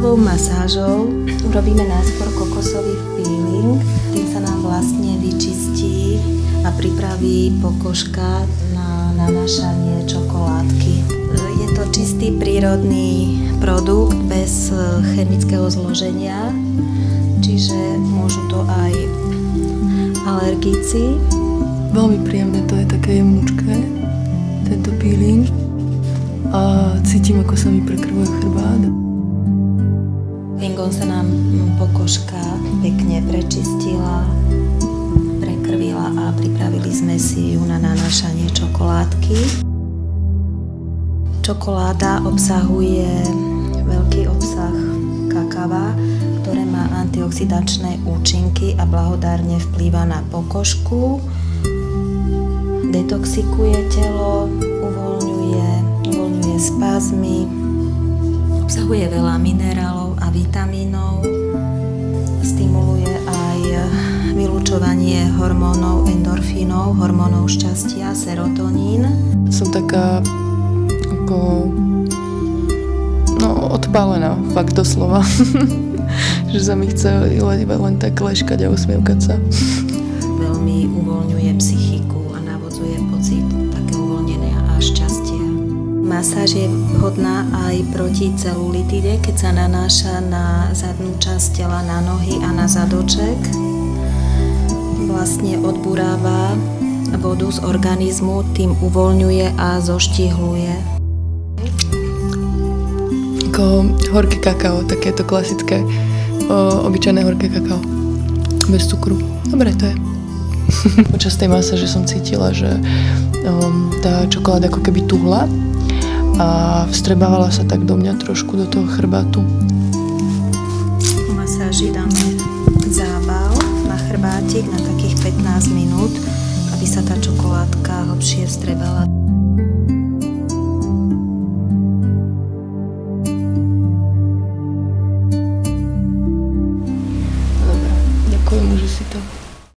Prvou masážou urobíme najskôr kokosový peeling. Tým sa nám vlastne vyčistí a pripraví pokožka na nanášanie čokoládky. Je to čistý prírodný produkt bez chemického zloženia, čiže môžu to aj alergici. Veľmi príjemné, to je také jemnúčké, tento peeling. A cítim, ako sa mi prekrvuje chrbát. Peelingom sa nám pokožka pekne prečistila, prekrvila a pripravili sme si ju na nanášanie čokoládky. Čokoláda obsahuje veľký obsah kakava, ktoré má antioxidačné účinky a blahodárne vplýva na pokožku, detoxikuje telo, uvoľňuje spazmy, obsahuje veľa minerálov a vitamínov, stimuluje aj vylučovanie hormónov endorfínov, hormónov šťastia, serotonín. Som taká ako odpálená, fakt doslova. Že sa mi chce len tak leškať a usmievkať sa. Veľmi uvoľňuje psychiku a navodzuje pocit také uvoľnenia a šťastia. Masáž je vhodná aj proti celulitide, keď sa nanáša na zadnú časť tela, na nohy a na zadoček. Vlastne odburáva vodu z organizmu, tým uvoľňuje a zoštihluje. Ako horké kakao, takéto klasické, obyčajné horké kakao. Bez cukru. Dobre to je. Počas tej masáže som cítila, že tá čokoláda ako keby tuhla a vstrebávala sa tak do mňa trošku do toho chrbátu. Po masáži dáme zábal na chrbátik na takých 15 minút, aby sa tá čokoládka hlbšie vstrebala.